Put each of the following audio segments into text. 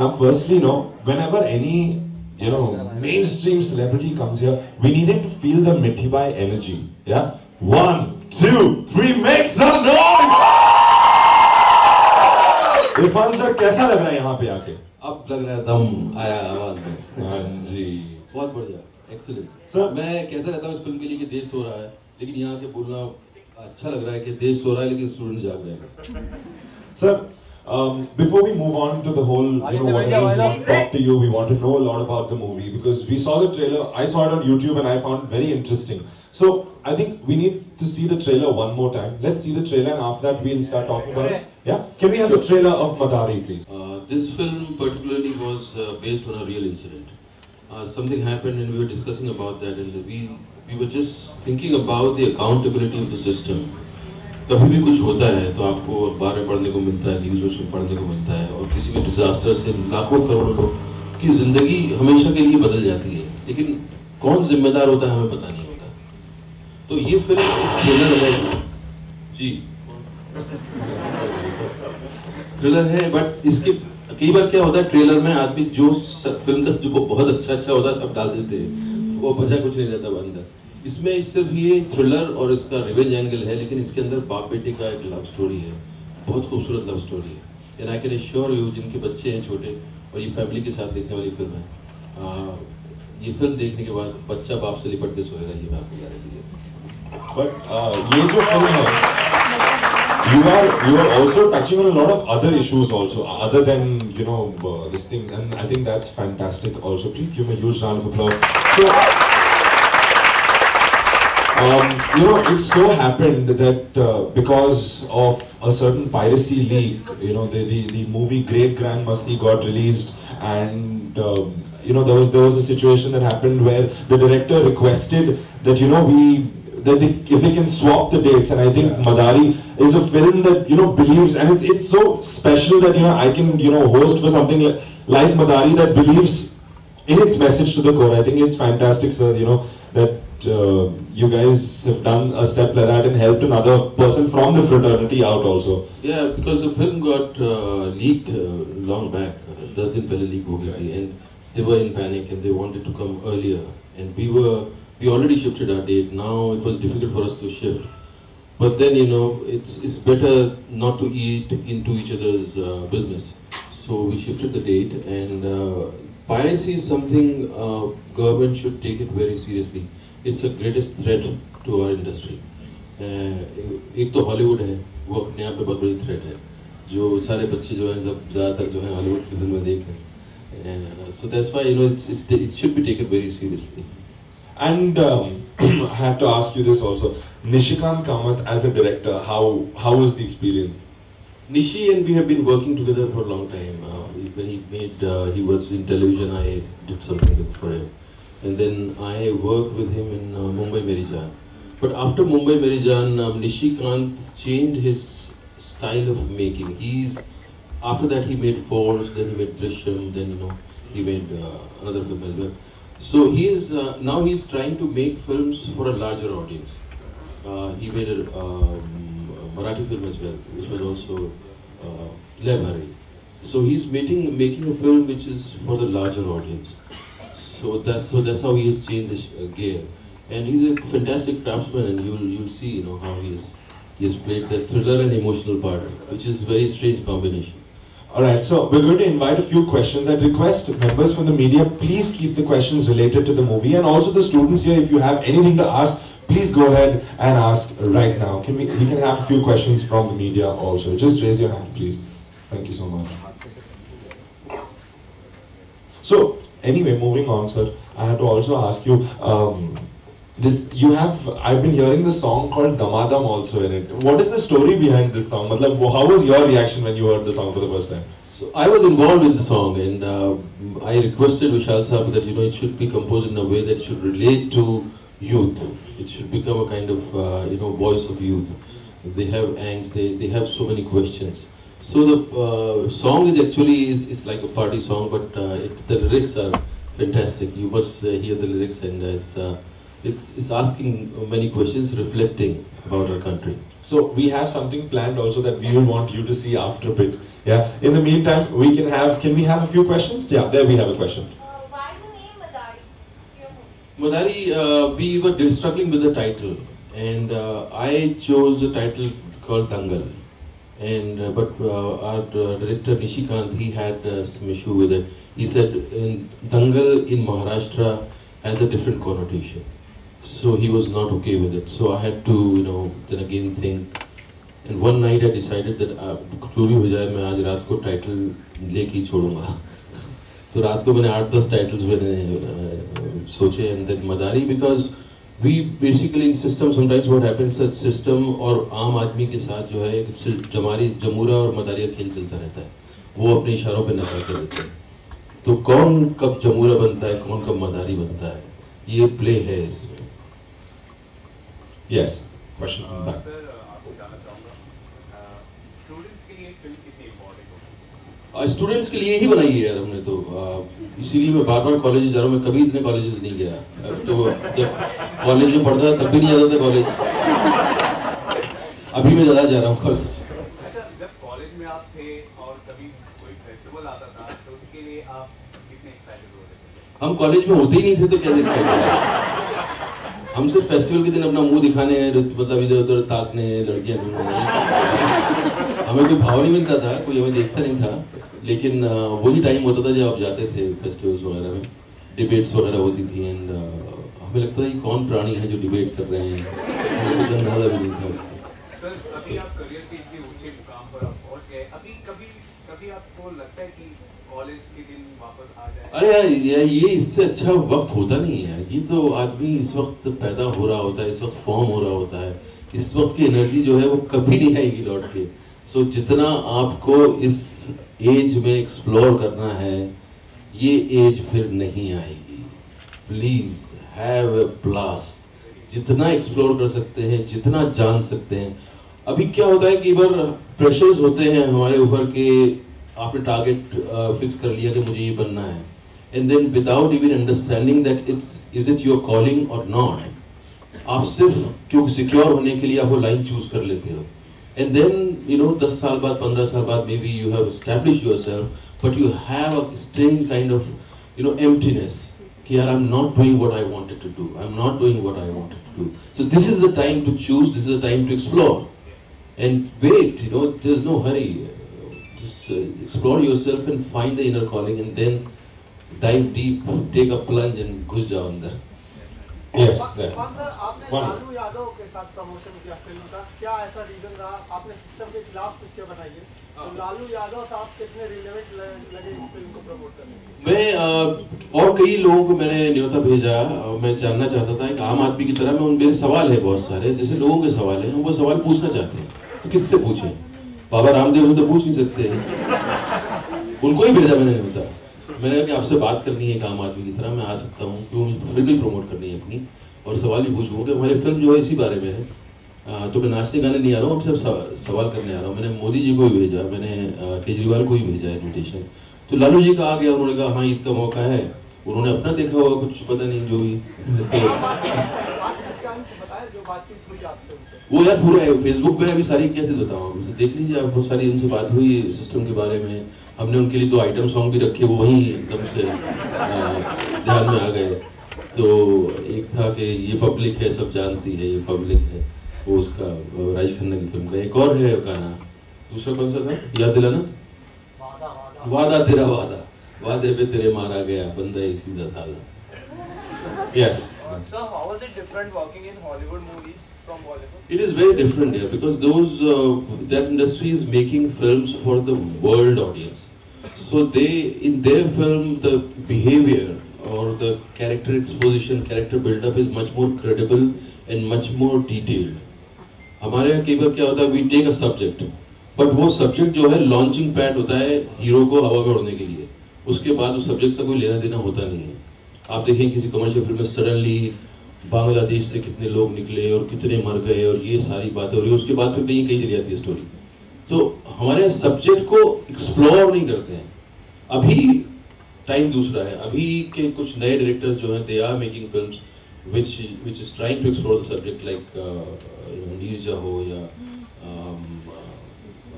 Now, firstly, whenever any mainstream celebrity comes here, we need him to feel the Mithibai energy. Yeah, 1, 2, 3, make some noise! Irfan sir कैसा लग रहा है यहाँ पे आके? अब लग रहा है दम आया आवाज में। हाँ जी, बहुत बढ़िया, एक्सीलेंट सर। मैं कहता रहता हूँ इस फिल्म के लिए कि देश सो रहा है, लेकिन यहाँ के बोलना अच्छा लग रहा है कि देश सो रहा है लेकिन स्टूडेंट जाग रहे हैं। Sir, before we move on to the whole, whatever we want to talk to you, we want to know a lot about the movie because we saw the trailer. I saw it on YouTube and I found it very interesting. So I think we need to see the trailer one more time. Let's see the trailer and after that we'll start talking about it. Yeah, can we have the trailer of Madari, please? This film particularly was based on a real incident. Something happened and we were discussing about that, and we were just thinking about the accountability of the system. कभी भी कुछ होता है तो आपको अखबार में पढ़ने को मिलता है, न्यूज़ में पढ़ने को मिलता है, और किसी भी डिजास्टर से लाखों करोड़ों लोग की जिंदगी हमेशा के लिए बदल जाती है, लेकिन कौन जिम्मेदार होता है हमें पता नहीं होता। तो ये फिल्म एक थ्रिलर है जी, थ्रिलर है, बट इसके कई बार क्या होता है ट्रेलर में आदमी जो फिल्म का जो बहुत अच्छा होता है सब डाल देते हैं, वो बचा कुछ नहीं रहता अंदर। इसमें सिर्फ ये थ्रिलर और इसका रिवेंज एंगल है, लेकिन इसके अंदर बाप बेटे का एक लव स्टोरी है, बहुत खूबसूरत लव स्टोरी है। And I can assure you जिनके बच्चे हैं छोटे और ये फैमिली के साथ देखने वाली फिल्म है, ये फिल्म देखने के बाद बच्चा बाप से लिपट के सोएगा, ये मैं आपको गारंटी देता हूं। बट ये जो फिल्म है, you are also touching on a lot of other issues also, other than this thing, and I think that's fantastic also. Please give me a huge round of applause. So, it so happened that because of a certain piracy leak, the movie Great Grand Masti got released, and there was a situation that happened where the director requested that if they can swap the dates, and I think Madari is a film that believes, and it's so special that I can host for something like Madari that believes in its message to the core. I think it's fantastic, sir. That you guys have done a step like that and helped another person from the fraternity out also. Yeah, because the film got leaked long back. 10 दिन पहले leak हो गई थी, and they were in panic and they wanted to come earlier, and we already shifted our date. Now it was difficult for us to shift, but then it's better not to eat into each other's business, so we shifted the date. And piracy is something government should take it very seriously. It's the greatest threat to our industry. एक तो Hollywood है, वो अपने आप में बहुत बड़ी threat है, जो सारे बच्चे जो हैं सब ज़्यादातर जो हैं हॉलीवुड की फिल्में देख रहे हैं, so that's why it should be taken very seriously. And I have to ask you this also, Nishikant Kamath as a director, how was the experience? Nishi and we have been working together for a long time. When he was in television, I did something for him, and then I worked with him in Mumbai Meri Jaan. But after Mumbai Meri Jaan, Nishikant changed his style of making. After that he made Force, then he made Drishyam, then he made another film as well. So now he's trying to make films for a larger audience. He made a Marathi film as well, which was also Le Bhari. So he's making a film which is for the larger audience. So that's how he has changed the gear. And he's a fantastic craftsman, and you'll see how he has played the thriller and emotional part, which is a very strange combination. Alright, so we're going to invite a few questions. I'd request members from the media, please keep the questions related to the movie, and also the students here, if you have anything to ask, please go ahead and ask right now. We can have a few questions from the media also. Just raise your hand, please. Thank you so much. So, anyway, moving on, sir, I had to also ask you, I've been hearing the song called Damadam also in it. What is the story behind this song? How was your reaction when you heard the song for the first time? So I was involved in the song, and I requested Vishal Sahab that it should be composed in a way that should relate to youth. It should become a kind of voice of youth. They have angst, they have so many questions. So the song is actually is like a party song, but the lyrics are fantastic. You must hear the lyrics, and it's asking many questions, reflecting about our country. So we have something planned also that we will want you to see after a bit. Yeah. In the meantime, can we have a few questions? Yeah, there we have a question. Why the name Madari? Madari, we were struggling with the title, and I chose a title called Dangal. And but our director Nishikant, he had some issue with it. He said Dangal in Maharashtra has a different connotation, so he was not okay with it. So I had to, then again think. And one night I decided that जो भी हो जाए मैं आज रात को title लेके ही छोड़ूंगा. तो रात को मैंने 8-10 टाइटल्स मैंने सोचे, and then Madari, because we basically in system sometimes what happens that system और आम आदमी के साथ जो है जमूरा और मदारी का खेल चलता रहता है. वो अपने इशारों पे नचाते रहते हैं. तो कौन कब जमूरा बनता है, कौन कब मदारी बनता है, ये प्ले है इसमें. Yes, question from back. Sir आपको जानना चाहूँगा स्टूडेंट्स के लिए फिल्म कितनी इम्पोर्टेंट होगी? स्टूडेंट्स के लिए ही बनाई है यार हमने तो. इसीलिए मैं बार-बार कॉलेज जा रहा हूँ. मैं कभी इतने कॉलेजेस नहीं गया. तो जब कॉलेज में पढ़ता था तब भी नहीं जाता था कॉलेज. अभी मैं ज़्यादा जा रहा हूँ कॉलेज. अच्छा, जब कॉलेज में आप थे और कभी कोई फेस्टिवल आता था तो उसके लिए आप कितने एक्साइटेड होते थे? हम कॉलेज में होते ही नहीं थे तो कैसे एक्साइटेड. हम सिर्फ फेस्टिवल के दिन अपना मुंह दिखाने, मतलब इधर उधर ताकने, लड़कियां ढूंढने. हमें कोई भाव नहीं मिलता था, कोई हमें देखता नहीं था. लेकिन वही टाइम होता था जब आप जाते थे फेस्टिवल्स वगैरह में, डिबेट्स वगैरह होती थी. एंड हमें लगता था कि कौन प्राणी है जो डिबेट कर रहे हैं. कुछ अंदाजा भी नहीं था उसका. सर अभी आप करियर के इतने ऊंचे मुकाम पर आप पहुंच गए, अभी कभी आपको लगता है कि कॉलेज के दिन वापस आ जाए? अरे यार ये इससे अच्छा वक्त होता नहीं है. ये तो आदमी इस वक्त पैदा हो रहा होता है, इस वक्त फॉर्म हो रहा होता है. इस वक्त की एनर्जी जो है वो कभी नहीं आएगी लौट के. सो जितना आपको इस एज में एक्सप्लोर करना है, ये एज फिर नहीं आएगी. Please have a blast. जितना एक्सप्लोर कर सकते हैं, जितना जान सकते हैं. अभी क्या होता है कि बार प्रेशर्स होते हैं हमारे ऊपर के आपने टारगेट फिक्स कर लिया कि मुझे ये बनना है, and then without even understanding that is it your calling और नॉट, आप सिर्फ क्योंकि सिक्योर होने के लिए आप वो लाइन चूज कर लेते हो. एंड देन 10 साल बाद, 15 साल बाद maybe you have established yourself, but you have a strange kind of emptiness कि यार I am not doing what I wanted to do, I am not doing what I wanted to do. So this is the time to choose, this is the time to explore and wait. There is no hurry. Explore yourself and find the inner calling, and then dive deep, take a plunge and घुस जाओ अंदर. Yes, there. आपने लालू यादव के साथ promotion किया film का, क्या ऐसा रीजन रहा? आपने सिस्टम के खिलाफ कुछ क्या बताइए. तो लालू यादव साहब कितने रिलेवेंट लगे इस फिल्म को प्रमोट करने में? मैं और कई लोगों को मैंने न्योता भेजा. मैं जानना चाहता था, एक आम आदमी की तरह मैं मेरे सवाल है बहुत सारे, जैसे लोगों के सवाल हैं, हम वो सवाल पूछना चाहते हैं. तो किससे पूछें? बाबा रामदेव से तो पूछ नहीं सकते. उनको ही भेजा मैंने न्योता. मैंने कहा कि आपसे बात करनी है एक आम आदमी की तरह, मैं आ सकता हूँ, क्यों फिल्म भी प्रमोट करनी है अपनी, और सवाल भी पूछूंगा कि हमारी फिल्म जो है इसी बारे में है. तो मैं नाचने गाने नहीं आ रहा हूँ, अब सिर्फ सवाल करने आ रहा हूँ. मैंने मोदी जी को भी भेजा, मैंने केजरीवाल को ही भेजा इन्विटेशन. तो लालू जी का आ गया. उन्होंने कहा हाँ ईद का मौका है. उन्होंने अपना देखा होगा कुछ, पता नहीं जो भी. वो यार पूरा फेसबुक पे अभी सारी कैसे बताऊँ, देख लीजिए आप. बहुत सारी उनसे बात हुई सिस्टम के बारे में. हमने उनके लिए 2 आइटम सॉन्ग भी रखे, वो वहीं एकदम से ध्यान में आ गए. तो एक था कि ये पब्लिक है, सब जानती है ये पब्लिक है, वो उसका राजेश खन्ना की फिल्म का. एक और है गाना, दूसरा कौन सा था याद दिलाना? वादा तेरा वादा, वादे पे तेरे मारा गया, बंदा ही सीधा साधा. Yes. So how was it different working in Hollywood movies from Bollywood? It is very different here because that industry is making films for the world audience. So in their film the behavior or the character exposition, character build-up is much more credible and much more detailed. हमारे यहाँ कई बार क्या होता है, we take a subject, but वो subject जो है launching pad होता है हीरो को हवा में उड़ने के लिए. उसके बाद उस subject से कोई लेना देना होता नहीं है. आप देखें किसी कमर्शियल फिल्म में सडनली बांग्लादेश से कितने लोग निकले और कितने मर गए और ये सारी बातें हो रही है, उसके बाद फिर कहीं चली जाती है स्टोरी. तो हमारे सब्जेक्ट को एक्सप्लोर नहीं करते हैं. अभी टाइम दूसरा है. अभी के कुछ नए डायरेक्टर्स जो हैं, they are making films which is trying to explore the subject like Neerja हो या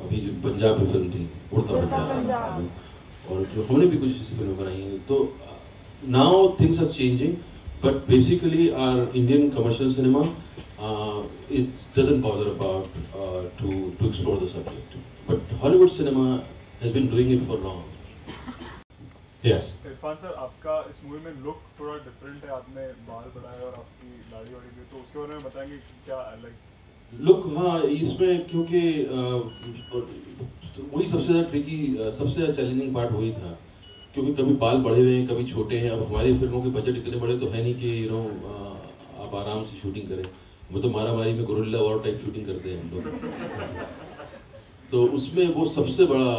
अभी जो पंजाब की फिल्म थी उड़ता पंजाब और जो हमने भी कुछ ऐसी फिल्में बनाई हैं तो now things are changing but basically our Indian commercial cinema it doesn't bother about to explore the subject but Hollywood cinema has been doing it for long. Yes. Irfan sir आपका इस मूवी में लुक थोड़ा different है, आपने बाल बढ़ाए और आपकी दाढ़ी वाड़ी भी, तो उसके बारे में बताएंगे क्या लाइक लुक? हाँ, इसमें क्योंकि वही सबसे ज़्यादा ट्रिकी, सबसे ज़्यादा चैलेंजिंग पार्ट वही था क्योंकि कभी बाल बढ़े हुए हैं कभी छोटे हैं. अब हमारी फिल्मों के बजट इतने बड़े तो है नहीं कि आप आराम से शूटिंग करें. वो तो मारा मारी में गोरिल्ला वॉर टाइप शूटिंग करते हैं हम लोग. तो उसमें वो सबसे बड़ा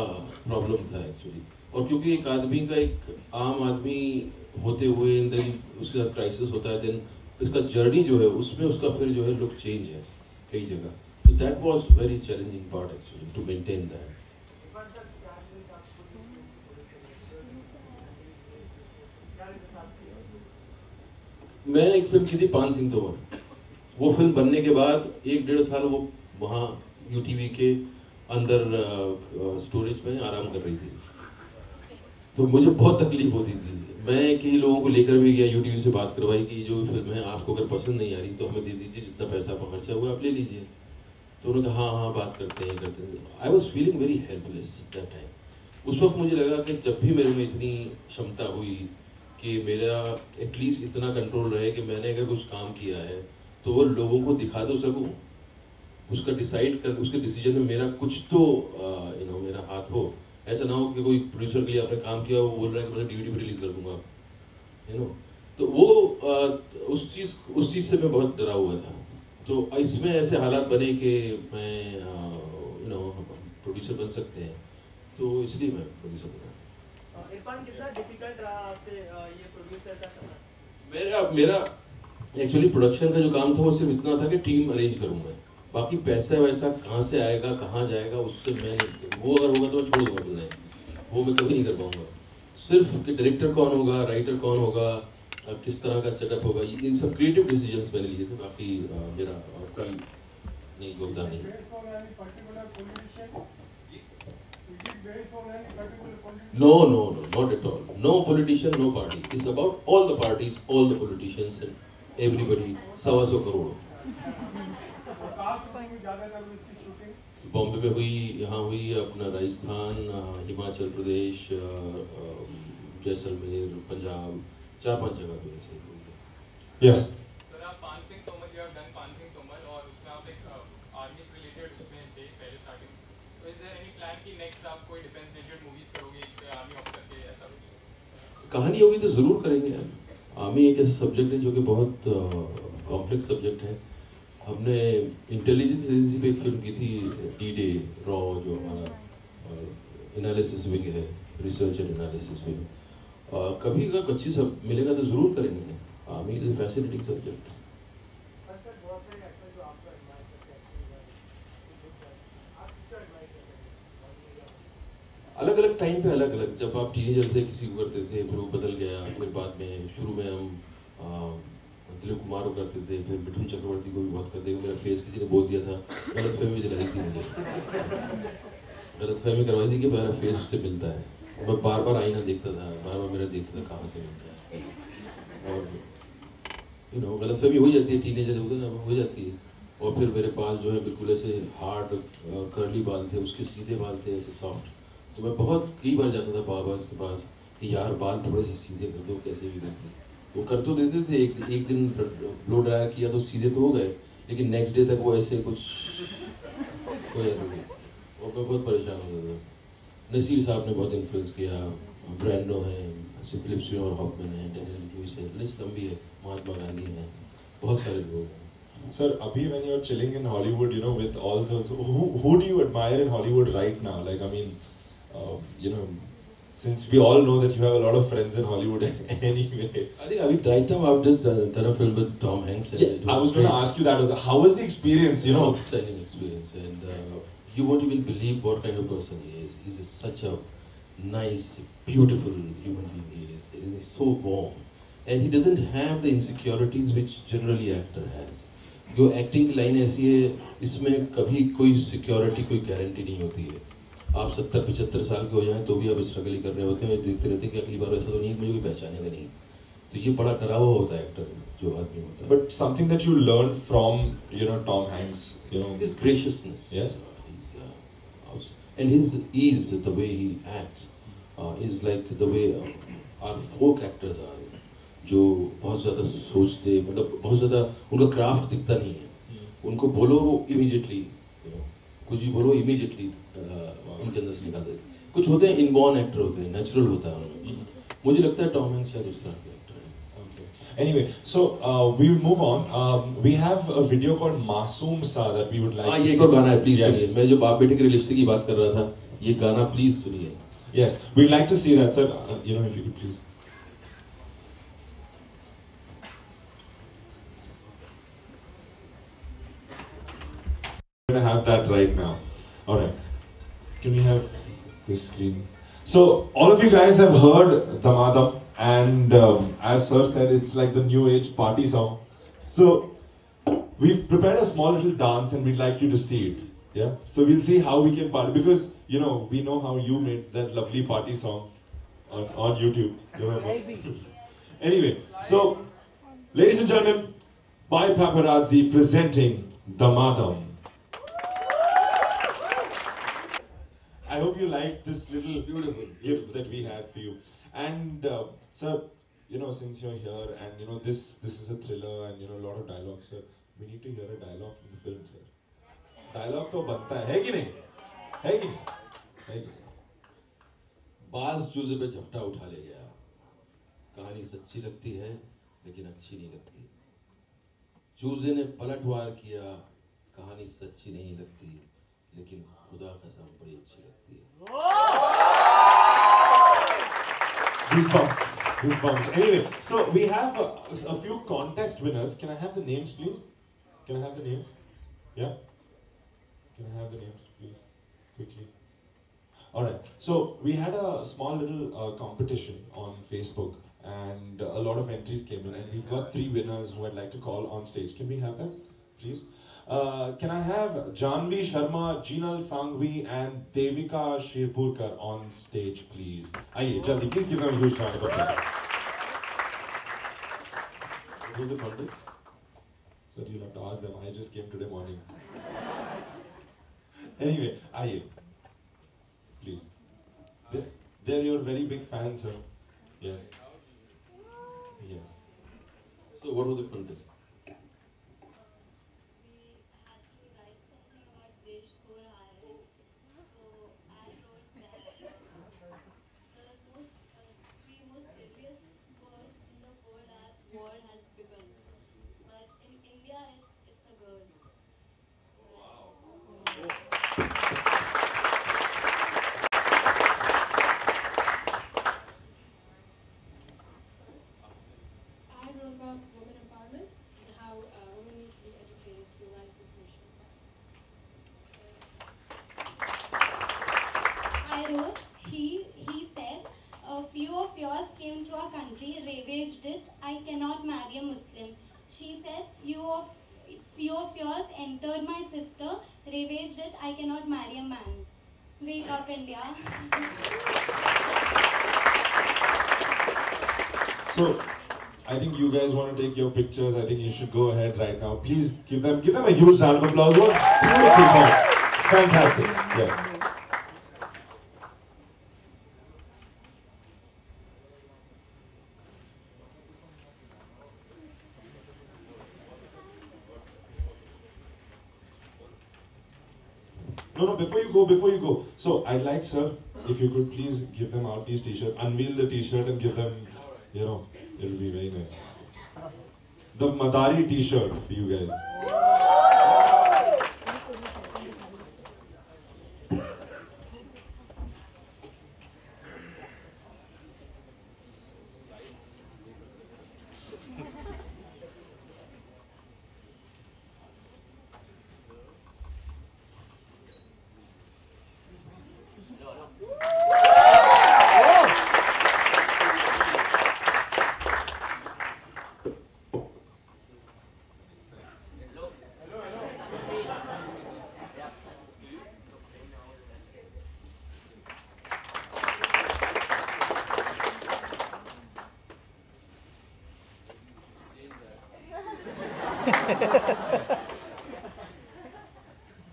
प्रॉब्लम था एक्चुअली. और क्योंकि एक आदमी का एक आम आदमी होते हुए देन उसके साथ क्राइसिस होता है, देन इसका जर्नी जो है उसमें उसका फिर जो है लुक चेंज है कई जगह. तो that was very challenging part actually to maintain that. मैंने एक फिल्म की थी पान सिंह तोमर. वो फिल्म बनने के बाद 1-1.5 साल वो वहाँ यूटीवी के अंदर स्टोरेज में आराम कर रही थी. तो मुझे बहुत तकलीफ होती थी. मैं कई लोगों को लेकर भी गया, यूट्यूब से बात करवाई कि जो भी फिल्म है आपको अगर पसंद नहीं आ रही तो हमें दे दीजिए, जितना पैसा आपका खर्चा हुआ आप ले लीजिए. तो उन्होंने कहा हाँ बात करते हैं. I was feeling very helpless that time. उस वक्त मुझे लगा कि जब भी मेरे में इतनी क्षमता हुई कि मेरा एटलीस्ट इतना कंट्रोल रहे कि मैंने अगर कुछ काम किया है तो वो लोगों को दिखा तो सकूँ, उसका डिसाइड कर, उसके डिसीजन में मेरा कुछ तो मेरा हाथ हो. ऐसा ना हो कि कोई प्रोड्यूसर के लिए आपने काम किया वो बोल रहा है कि मैं डीवीडी पे रिलीज कर दूंगा तो वो उस चीज़ से मैं बहुत डरा हुआ था. तो इसमें ऐसे हालात बने कि मैं प्रोड्यूसर बन सकते हैं, तो इसलिए मैं प्रोड्यूसर बना. इरफान, कितना डिफिकल्ट रहा आपसे ये प्रोड्यूसर का करना? मेरा एक्चुअली प्रोडक्शन का जो काम था वो सिर्फ इतना था कि टीम अरेंज करूँगा. बाकी पैसा वैसा कहाँ से आएगा कहाँ जाएगा उससे मैं, वो अगर होगा तो मैं छोड़ दूँगा बोलना, वो मैं कभी नहीं कर पाऊँगा. सिर्फ कि डायरेक्टर कौन होगा, राइटर कौन होगा, किस तरह का सेटअप होगा, इन सब क्रिएटिव डिसीजंस मैंने लिए थे. बाकी मेरा कोई नहीं योगदान नहीं. No, not at all. No politician, no party. It's about all the parties, all the politicians and everybody. 125 crore. Bombay में हुई, यहाँ हुई, अपना राजस्थान, हिमाचल प्रदेश, जैसलमेर, पंजाब, 4-5 जगह पे ऐसे हुई है. Yes. सर आप पान Singh Tomar, you have done पान सिंह तोमर और उसमें आप एक आर्मी से रिलेटेड उसमें थे पहले स्टार्टिंग. तो इज देयर एनी प्लान कि नेक्स्ट आप कोई डिफेंस रिलेटेड मूवीज करोगे इससे आर्मी ऑफिसर के ऐसा कुछ? कहानी होगी तो ज़रूर करेंगे यार. आर्मी एक ऐसा सब्जेक्ट है जो कि बहुत कॉम्प्लेक्स सब्जेक्ट है. हमने इंटेलिजेंस एजेंसी पे एक फिल्म की थी D-Day रॉ, जो हमारा एनालिसिस विंग है, रिसर्च एंड एनालिसिस विंग. कभी अगर अच्छी सब मिलेगा तो ज़रूर करेंगे. Army is a fascinating subject. अलग अलग टाइम पे अलग अलग. जब आप टीनेजर थे किसी को करते थे, फिर वो बदल गया. फिर बाद में शुरू में हम दिलीप कुमार को करते थे, फिर मिठुन चक्रवर्ती को भी बहुत करते थे. मेरा फेस किसी ने बोल दिया था, गलतफहमी दिलाई थी मुझे, गलतफहमी करवाई थी कि मेरा फेस उससे मिलता है. मैं बार बार आईना देखता था, बार बार मेरा देखता था कहाँ से मिलता है. और गलतफहमी हो जाती है, टीनेजर हो जाती है. और फिर मेरे बाल जो है बिल्कुल ऐसे हार्ड कर्ली बाल थे, उसके सीधे बाल थे ऐसे सॉफ्ट. तो मैं बहुत कई बार जाता था बाबा के पास कि यार बाल थोड़े से सीधे कर दो, कैसे भी करके. वो कर तो देते थे. एक दिन ब्लो ड्राई किया तो सीधे तो हो गए, लेकिन नेक्स्ट डे तक वो ऐसे कुछ हो जाते थे और मैं बहुत परेशान होता था. नसीर साहब ने बहुत इन्फ्लुएंस किया. ब्रांडो हैं, फिलिप्स और हॉफमैन है, डेनियल लुइस है, लिस्ट लंबी है, महात्मा गांधी हैं, बहुत सारे लोग हैं. Sir, Abhi, when you're chilling in Hollywood, with all those, who do you admire in Hollywood right now? Like, I mean, since we all know that you have a lot of friends in Hollywood anyway. I think right now I've just done a film with Tom Hanks. And yeah, I was going to ask you that. How was the experience? Outstanding experience, and you won't even believe what kind of person he is. He's such a nice, beautiful human being. He is so warm. and he doesn't have the insecurities which generally actor has. जो acting की line ऐसी है, इसमें कभी कोई security, कोई guarantee नहीं होती है. आप 70-75 साल के हो जाएं तो भी आप स्ट्रगल ही कर रहे होते हैं, देखते रहते हैं कि अगली बार ऐसा तो नहीं है मुझे कोई पहचानेगा नहीं. तो ये बड़ा डरा हुआ होता है एक्टर जो आदमी होता है. But something that you learned from, you know, Tom Hanks, you know, his graciousness, yes, and his ease, the way he acts, is like the way our folk actors are. जो बहुत ज़्यादा सोचते, मतलब बहुत ज़्यादा उनका क्राफ्ट दिखता नहीं है. उनको बोलो वो इमीडिएटली, कुछ भी बोलो इमीडिएटली उनके अंदर से निकाल देते. कुछ होते हैं इनबॉर्न एक्टर होते हैं, नेचुरल होता है उनमें. मुझे लगता है टॉम हैंक्स शायद उस तरह के एक्टर हैं. Okay. Anyway, so we will move on. We have a video called Masoom Sa that we would like to ये see. एक और गाना है, प्लीज Yes. सुनिए. मैं जो बाप बेटे के रिश्ते की बात कर रहा था, ये गाना प्लीज सुनिए. Yes, we'd like to see that, sir. You know, if you could please. We're gonna have that right now. All right. Can we have this screen? So all of you guys have heard Damadam, and as sir said, it's like the new age party song. So we've prepared a small little dance, and we'd like you to see it. Yeah. So we'll see how we can party, because you know we know how you made that lovely party song on YouTube. Remember? Anyway, so ladies and gentlemen, by Paparazzi presenting Damadam. I hope you like this little Beautiful gift that we had for you. And sir, you know, since you're here, and you know this is a thriller, and you know a lot of dialogue, sir. We need to hear a dialogue from the film, sir. Dialogue तो बनता है कि नहीं? है कि नहीं? है कि नहीं? बाज चूजे पे झपटा उठा ले गया. कहानी सच्ची लगती है लेकिन अच्छी नहीं लगती. चूजे ने पलटवार किया, कहानी सच्ची नहीं लगती लेकिन खुदा कसम बड़ी अच्छी लगती है. Goosebumps, goosebumps. Anyway, so we have a few contest winners. Can I have the names, please? Can I have the names? Yeah? Can I have the names, please? Quickly. Alright, so we had a small little competition on Facebook, and a lot of entries came in, and we've got 3 winners who I'd like to call on stage. Can we have them, please? Can I have Janvi Sharma, Jinal Sangvi, and Devika Shirpurkar on stage, please? Aye, jaldi, please give them a huge round of applause. What was the contest? Sir, you'll have to ask them. I just came today morning. Anyway, aye, please. They're your very big fans, sir. Yes. Yes. So what was the contest? I cannot marry a Muslim. She said, few of yours entered my sister, ravaged it, I cannot marry a man. Wake up, India. So, I think you guys want to take your pictures. I think you should go ahead right now. Please give them a huge round of applause. What beautiful thoughts. Fantastic. Yeah. No, before you go. So, I'd like, sir, if you could please give them out these t-shirts, unveil the t-shirt and give them, you know, it'll be very nice. The Madari t-shirt for you guys.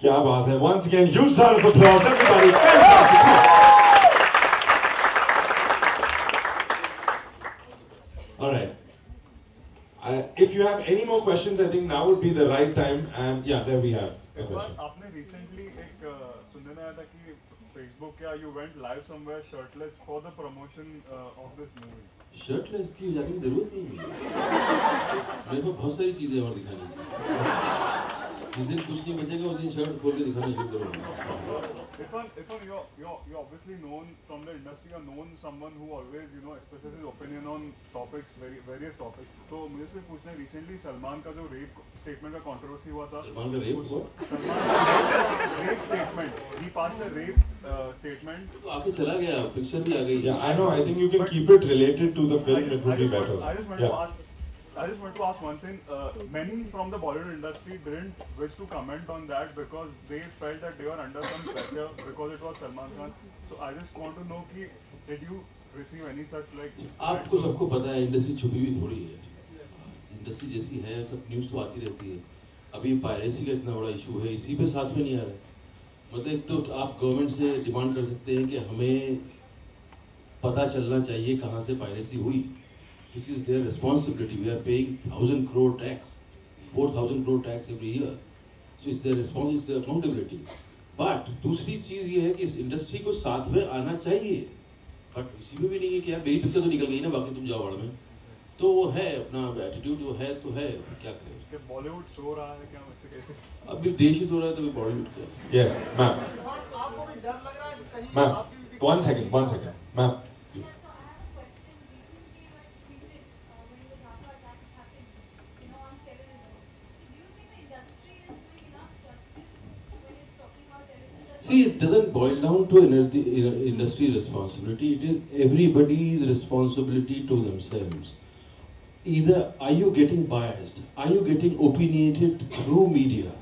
क्या बात है? Once again, huge round of applause, everybody. Fantastic. All right. If you have any more questions, I think now would be the right time. And yeah, there we have a question. आपने recently एक सुनने में आया था कि Facebook या you went live somewhere shirtless for the promotion of this movie. Shirtless की जाने की जरूरत नहीं मुझे। मेरे पास बहुत सारी चीजें और दिखाने की। जिस दिन कुछ नहीं बचेगा उस दिन शर्ट खोल के दिखाना शुरू करूँगा। Irfan, you're obviously known from the industry. You're known someone who always, expresses his opinion on topics, various topics. तो मुझे सिर्फ पूछना है, recently सलमान का जो rape statement का controversy हुआ था। सलमान का rape हुआ? Rape statement. He passed a rape statement. तो आके चला गया, picture भी आ गई। Yeah, I know. I think you can keep it related to the film. It would be better. I just want to ask one thing. Many from the Bollywood industry didn't wish to comment on that because they felt that they were under some pressure because it was Salman Khan. So I just want to know कि did you receive any such like? आपको सबको पता है industry छुपी हुई थोड़ी है। Industry जैसी है सब न्यूज़ तो आती रहती है। अभी पायरेसी का इतना बड़ा इशू है, इसी पे साथ में नहीं आ रहा है। मतलब एक तो आप गवर्नमेंट से डिमांड कर सकते हैं कि हमें पता चलना चाहिए कहाँ से पायरेसी हुई। This is their responsibility. We are paying 1,000 crore tax, 4,000 crore tax every year. So it's their responsibility, it's their accountability. But दूसरी चीज़ ये है कि इस इंडस्ट्री को साथ में आना चाहिए. But इसी में भी नहीं है कि यार मेरी पिक्चर तो निकल गई ना, बाकी तुम जाओ वाड़ में. तो वो है अपना एटीट्यूड, वो है तो है, क्या करें? बॉलीवुड सो रहा है क्या वैसे कैसे? अभी देश ही तो रहा है तो बॉलीवुड क्या? Yes, ma'am. आपको भी डर लग रहा है कहीं? Ma'am, one second, ma'am. See, it doesn't boil down to industry responsibility. It is everybody's responsibility to themselves. Either are you getting biased? Are you getting opinionated through media?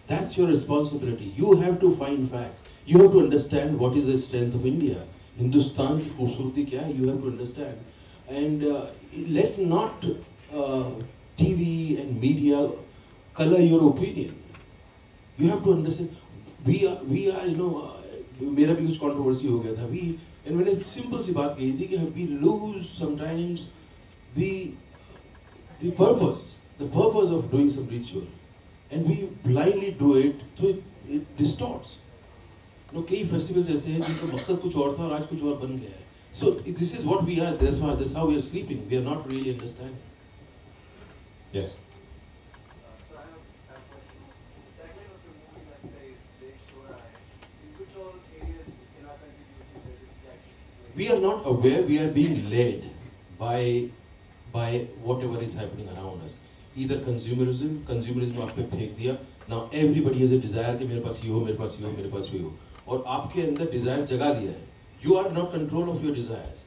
That's your responsibility. You have to find facts. You have to understand what is the strength of India. Hindustan की खूबसूरती क्या है? You have to understand. And let not TV and media color your opinion. You have to understand. We are, मेरा भी कुछ controversy हो गया था. And मैंने एक simple सी बात कही थी कि we lose sometimes the purpose of doing some ritual, and we blindly do it, so it distorts. कई festivals ऐसे हैं जिनका मकसद कुछ और था और आज कुछ और बन गया है. So this is what we are. That's how we are sleeping. We are not really understanding. Yes. We are not aware, we are being led by whatever is happening around us. Either consumerism आप पे फेंक दिया. Now everybody has a desire कि मेरे पास ये हो, मेरे पास ये हो, मेरे पास ये हो. और आपके अंदर desire जगा दिया है. You are not control of your desires.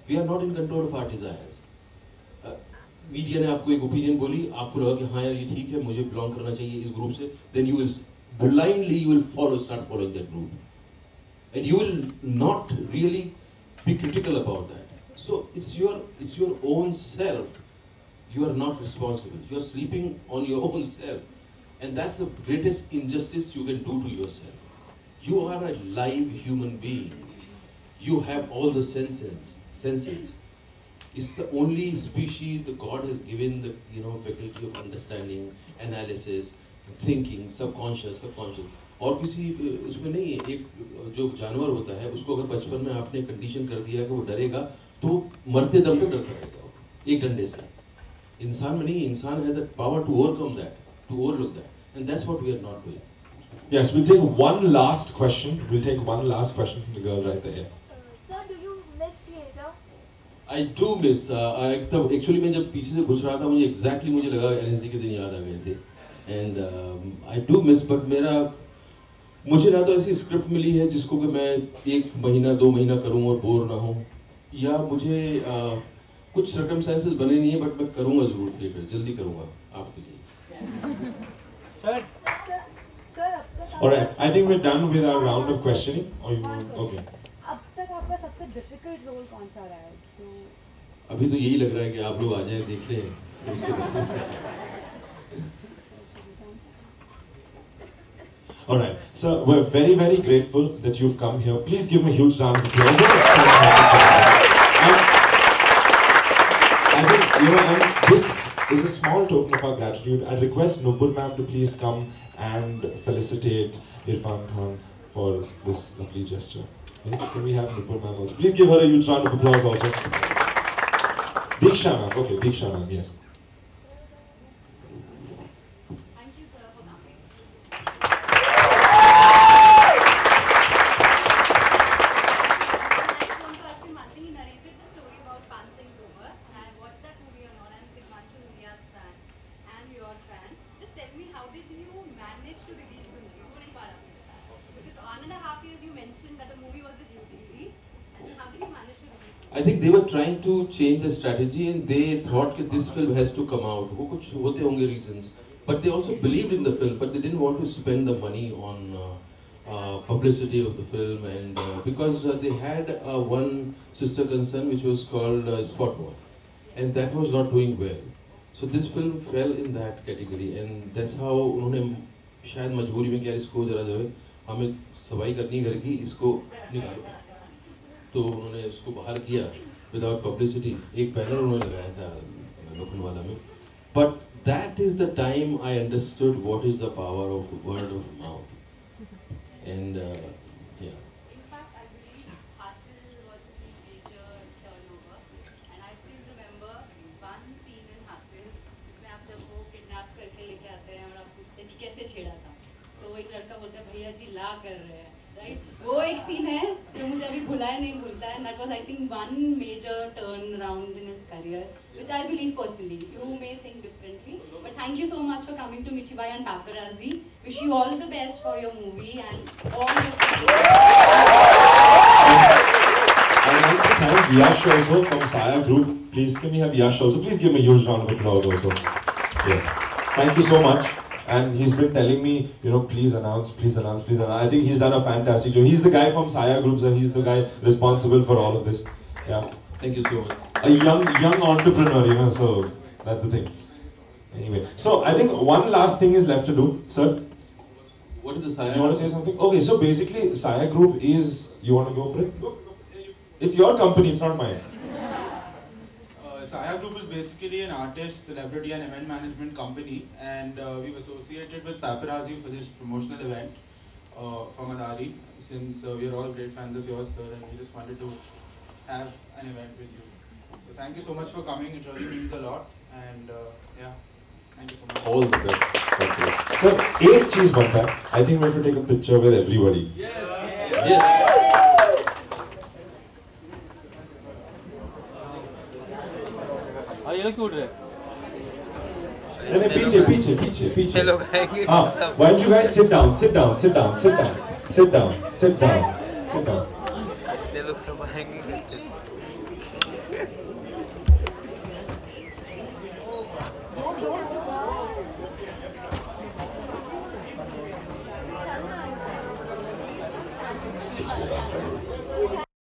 We are not in control of our desires. Media ने आपको एक ओपिनियन बोली, आपको लगा कि हाँ यार ये ठीक है, मुझे बिलोंग करना चाहिए इस ग्रुप से. Then you will blindly start following that group, and you will not really be critical about that. So it's your own self. You are not responsible. You are sleeping on your own self, and that's the greatest injustice you can do to yourself. You are a live human being. You have all the senses. It's the only species that God has given the faculty of understanding, analysis, thinking, subconscious. और किसी उसमें नहीं है. एक जो जानवर होता है उसको अगर बचपन में आपने कंडीशन कर दिया कि वो डरेगा तो मरते दम तक डरता रहेगा एक डंडे से. इंसान में नहीं. इंसान has a power to overcome that, to overlook that, and that's what we are not doing. Yes, we'll take one last question. We'll take one last question from the girl right there. Sir, do you miss theatre? I do miss. Actually मैं जब पीछे से घुस रहा था मुझे exactly मुझे लगा LSD के दिन याद आ गए थे. And I do miss, but मुझे ना तो ऐसी स्क्रिप्ट मिली है जिसको कि मैं 1 महीना 2 महीना करूँ और बोर ना हो, या मुझे कुछ सर्कमस्टेंसेस बने नहीं है, बट मैं करूँगा जरूर थिएटर, जल्दी करूँगा आपके लिए. Sir Alright, I think we're done with our round of questioning. Or you okay? अब तक आपका सबसे डिफिकल्ट रोल कौन सा रहा है जो? अभी तो यही लग रहा है कि आप लोग आ जाएं, देख लें उसके बाद. All right. So we're very, very grateful that you've come here. Please give me a huge round of applause. And I think, and this is a small token of our gratitude. I request Nupur ma'am to please come and felicitate Irfan Khan for this lovely gesture. Yes, can we have Nupur ma'am also? Please give her a huge round of applause also. Diksha ma'am. Okay, Diksha ma'am, yes. Thank you, sir, for coming. I want to ask him one thing. He narrated the story about Pansing Tomer, and I watched that movie and all. I'm Himanshu Dunia's fan and your fan. Just tell me, how did you manage to release the movie? Because 1.5 years you mentioned that the movie was with UTV, and then how did you manage to release it? I think they were trying to change the strategy and they thought that this film has to come out. वो कुछ होते होंगे reasons, but they also believed in the film, but they didn't want to spend the money on publicity of the film, and because they had one sister concern which was called Spot Boy, and that was not doing well. So this film fell in that category, and that's how उन्होंने शायद मजबूरी में क्या इसको जरा जो है हमें सफाई करनी घर की इसको निकालो, तो उन्होंने उसको बाहर किया विदाउट पब्लिसिटी. एक बैनर उन्होंने लगाया था लोखंडवाला में. But that is the time I understood what is the power of word of mouth. And In fact, I believe Hasil was the major turnover, and I still remember one scene in Hasil, जिसमें आप जब वो kidnap करके लेके आते हैं और आप पूछते हैं कि कैसे छेड़ा था, तो वो एक लड़का बोलता है भैया जी ला कर रहे हैं, राइट? वो एक सीन है जो मुझे अभी भुलाया नहीं भूलता है, and that was I think one major turnaround in his career, which I believe personally. You may think differently, but thank you so much for coming to Mithi Bhai and Paparazzi. Wish you all the best for your movie and all your I'd like to thank Yash also from Saya Group. Please, can we have Yash also? Please give me a huge round of applause also. Yes. Thank you so much. And he's been telling me, please announce, please announce, please announce. I think he's done a fantastic job. He's the guy from Saya Group, so he's the guy responsible for all of this. Yeah. thank you so much. A young entrepreneur, so that's the thing. Anyway, so I think one last thing is left to do, sir. What is the Saya? You want to say something? Okay, so basically, Saya Group is. You want to go for it? Go. It's your company, it's not mine. Saya Group is basically an artist, celebrity and event management company, and we've associated with Paparazzi for this promotional event for Madari, since we are all great fans of yours, sir, and we just wanted to have an event with you. So thank you so much for coming, it really means a lot, and yeah, thank you so much. All the best. God bless. Sir, एक चीज बनता है. I think we have to take a picture with everybody. Yes. ये लोग क्यों उड़ रहे हैं? नहीं, पीछे. लोग आएंगे हाँ, why don't you guys sit down. ये लोग सब आएंगे कैसे?